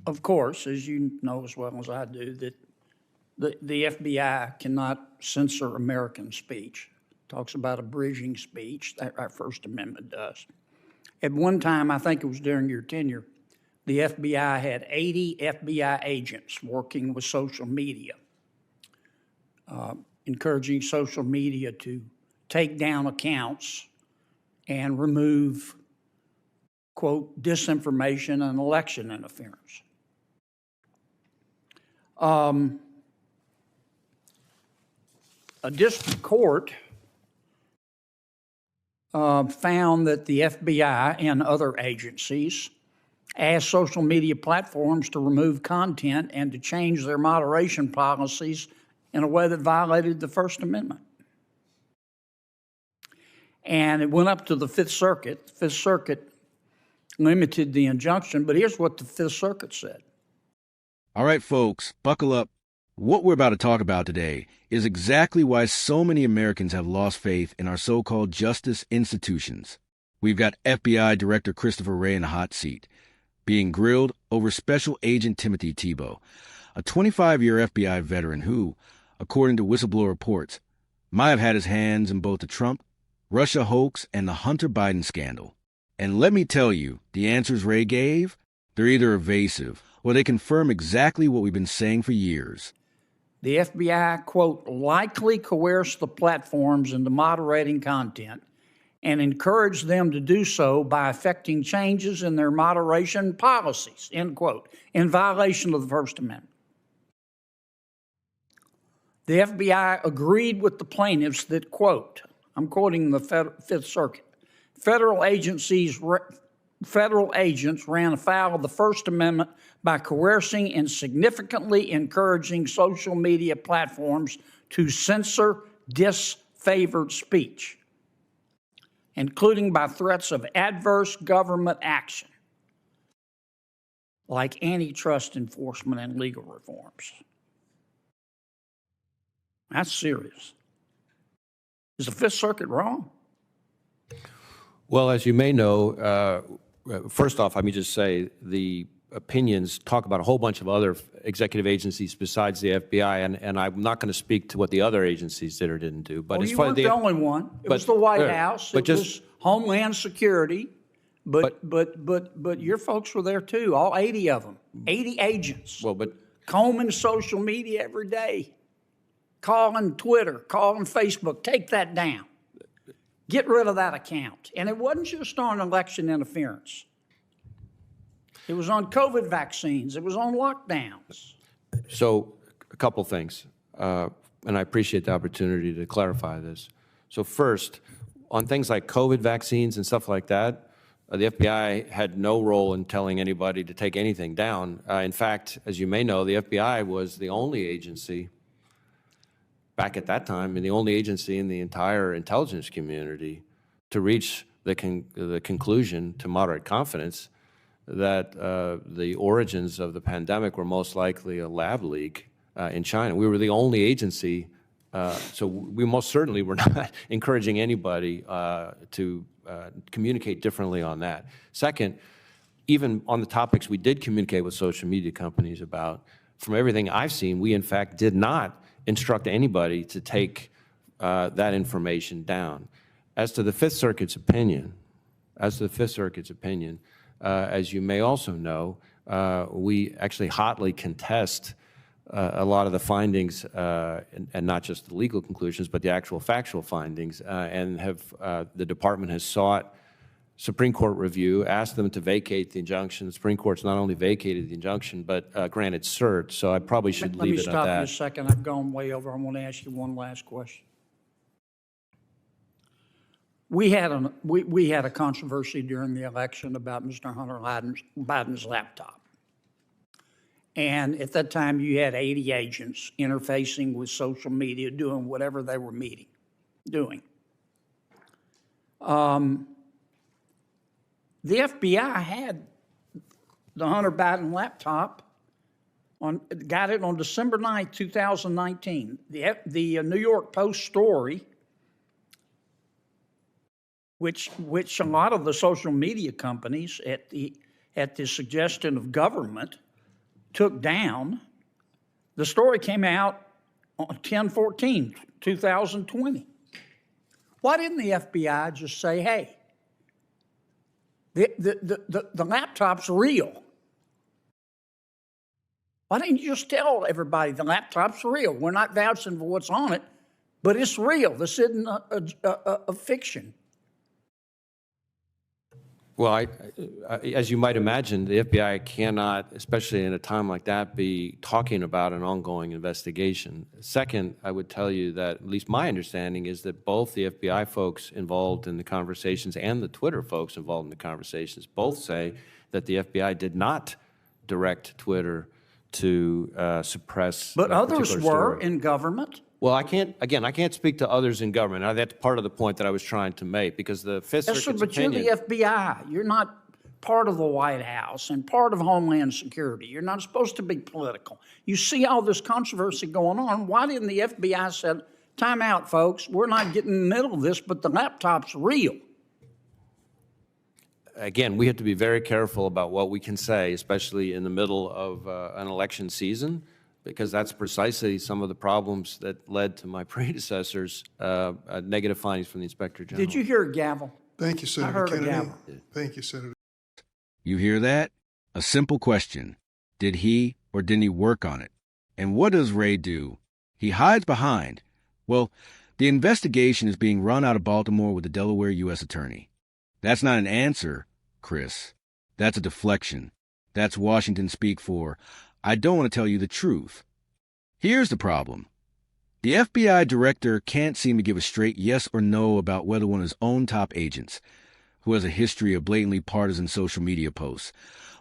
of course, as you know as well as I do, that the FBI cannot censor American speech. It talks about abridging speech, that our First Amendment does. At one time, I think it was during your tenure, the FBI had 80 FBI agents working with social media, encouraging social media to take down accounts and remove, quote, disinformation and election interference. A district court found that the FBI and other agencies asked social media platforms to remove content and to change their moderation policies in a way that violated the First Amendment. And it went up to the Fifth Circuit. The Fifth Circuit limited the injunction, but here's what the Fifth Circuit said. All right, folks, buckle up. What we're about to talk about today is exactly why so many Americans have lost faith in our so-called justice institutions. We've got FBI Director Christopher Wray in the hot seat, being grilled over Special Agent Timothy Tebow, a 25-year FBI veteran who, according to whistleblower reports, might have had his hands in both the Trump, Russia hoax, and the Hunter Biden scandal. And let me tell you, the answers Wray gave, they're either evasive or they confirm exactly what we've been saying for years. The FBI, quote, likely coerced the platforms into moderating content and encouraged them to do so by effecting changes in their moderation policies, end quote, in violation of the First Amendment. The FBI agreed with the plaintiffs that, quote, I'm quoting the Fifth Circuit, federal agents ran afoul of the First Amendment by coercing and significantly encouraging social media platforms to censor disfavored speech, including by threats of adverse government action, like antitrust enforcement and legal reforms. That's serious. Is the Fifth Circuit wrong? Well, as you may know, first off, let me just say the opinions talk about a whole bunch of other executive agencies besides the FBI, and I'm not going to speak to what the other agencies did or didn't do. But you weren't the only one. It was the White House. It was Homeland Security. But your folks were there too. All 80 of them, 80 agents. Well, but combing social media every day, calling Twitter, calling Facebook. Take that down. Get rid of that account. And it wasn't just on election interference. It was on COVID vaccines. It was on lockdowns. So a couple things, and I appreciate the opportunity to clarify this. So first, on things like COVID vaccines and stuff like that, the FBI had no role in telling anybody to take anything down. In fact, as you may know, the FBI was the only agency back at that time, and the only agency in the entire intelligence community to reach the conclusion to moderate confidence that the origins of the pandemic were most likely a lab leak in China. We were the only agency, so we most certainly were not encouraging anybody to communicate differently on that. Second, even on the topics we did communicate with social media companies about, from everything I've seen, we in fact did not instruct anybody to take that information down. As to the Fifth Circuit's opinion, as you may also know, we actually hotly contest a lot of the findings, and not just the legal conclusions, but the actual factual findings, and the department has sought Supreme Court review, asked them to vacate the injunction. The Supreme Court's not only vacated the injunction, but granted cert, so I probably should leave it at that. Let me stop you a second. I've gone way over. I want to ask you one last question. We had a controversy during the election about Mr. Hunter Biden's laptop. And at that time, you had 80 agents interfacing with social media, doing whatever they were doing. The FBI had the Hunter Biden laptop, got it on December 9th, 2019. The New York Post story, which a lot of the social media companies at the suggestion of government took down. The story came out on 10/14/2020. Why didn't the FBI just say, hey, the laptop's real? Why didn't you just tell everybody the laptop's real? We're not vouching for what's on it, but it's real. This isn't a fiction. Well, as you might imagine, the FBI cannot, especially in a time like that, be talking about an ongoing investigation. Second, I would tell you that, at least my understanding, is that both the FBI folks involved in the conversations and the Twitter folks involved in the conversations both say that the FBI did not direct Twitter to suppress. But others were story. in government. Well, I can't speak to others in government. That's part of the point that I was trying to make, because the Fifth Yes, sir, Circuit's but opinion. you're the FBI. You're not part of the White House and part of Homeland Security. You're not supposed to be political. You see all this controversy going on. Why didn't the FBI say, time out, folks, we're not getting in the middle of this, but the laptop's real? Again, we have to be very careful about what we can say, especially in the middle of an election season, because that's precisely some of the problems that led to my predecessors' negative findings from the Inspector General. Did you hear a gavel? Thank you, Senator heard a Kennedy. gavel. Thank you, Senator. You hear that? A simple question. Did he or didn't he work on it? And what does Wray do? He hides behind. Well, the investigation is being run out of Baltimore with the Delaware U.S. Attorney. That's not an answer, Chris. That's a deflection. That's Washington speak for, I don't want to tell you the truth. Here's the problem. The FBI director can't seem to give a straight yes or no about whether one of his own top agents, who has a history of blatantly partisan social media posts,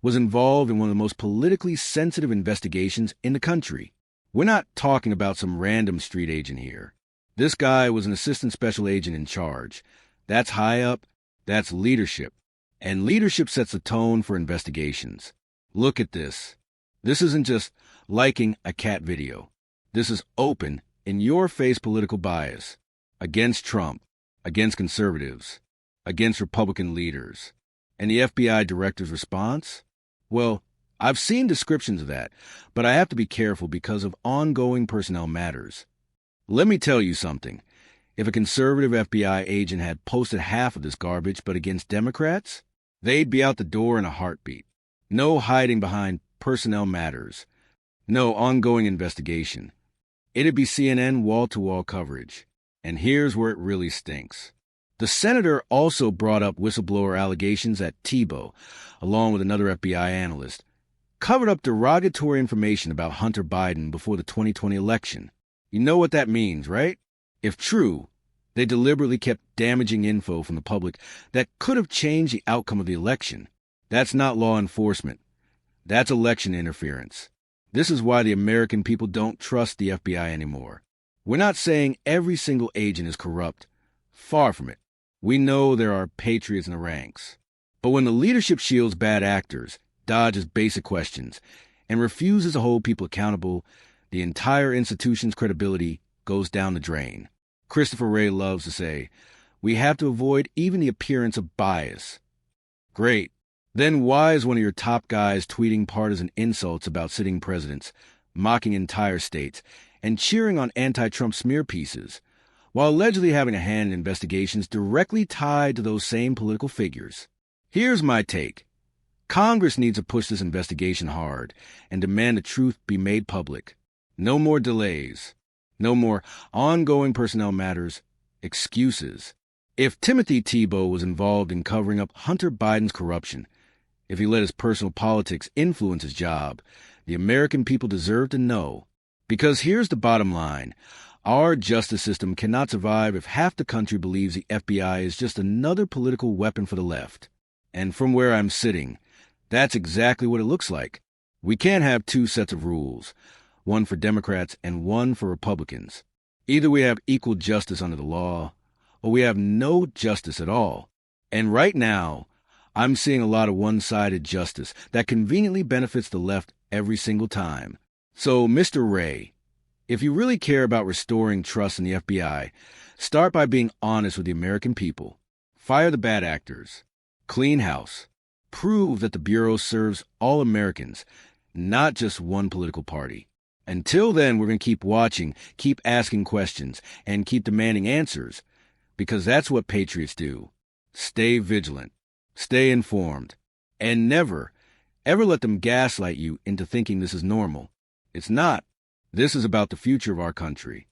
was involved in one of the most politically sensitive investigations in the country. We're not talking about some random street agent here. This guy was an assistant special agent in charge. That's high up. That's leadership. And leadership sets the tone for investigations. Look at this. This isn't just liking a cat video. This is open, in-your-face political bias against Trump, against conservatives, against Republican leaders. And the FBI director's response? Well, I've seen descriptions of that, but I have to be careful because of ongoing personnel matters. Let me tell you something. If a conservative FBI agent had posted half of this garbage but against Democrats, they'd be out the door in a heartbeat. No hiding behind personnel matters. No ongoing investigation. It'd be CNN wall-to-wall coverage. And here's where it really stinks. The senator also brought up whistleblower allegations at Tebow, along with another FBI analyst, covered up derogatory information about Hunter Biden before the 2020 election. You know what that means, right? If true, they deliberately kept damaging info from the public that could have changed the outcome of the election. That's not law enforcement. That's election interference. This is why the American people don't trust the FBI anymore. We're not saying every single agent is corrupt. Far from it. We know there are patriots in the ranks. But when the leadership shields bad actors, dodges basic questions, and refuses to hold people accountable, the entire institution's credibility goes down the drain. Christopher Wray loves to say, we have to avoid even the appearance of bias. Great. Then why is one of your top guys tweeting partisan insults about sitting presidents, mocking entire states, and cheering on anti-Trump smear pieces, while allegedly having a hand in investigations directly tied to those same political figures? Here's my take. Congress needs to push this investigation hard and demand the truth be made public. No more delays. No more ongoing personnel matters, excuses. If Timothy Tebow was involved in covering up Hunter Biden's corruption, if he let his personal politics influence his job, the American people deserve to know. Because here's the bottom line. Our justice system cannot survive if half the country believes the FBI is just another political weapon for the left. And from where I'm sitting, that's exactly what it looks like. We can't have two sets of rules, one for Democrats and one for Republicans. Either we have equal justice under the law, or we have no justice at all. And right now, I'm seeing a lot of one-sided justice that conveniently benefits the left every single time. So, Mr. Wray, if you really care about restoring trust in the FBI, start by being honest with the American people. Fire the bad actors. Clean house. Prove that the Bureau serves all Americans, not just one political party. Until then, we're going to keep watching, keep asking questions, and keep demanding answers, because that's what patriots do. Stay vigilant, stay informed, and never, ever let them gaslight you into thinking this is normal. It's not. This is about the future of our country.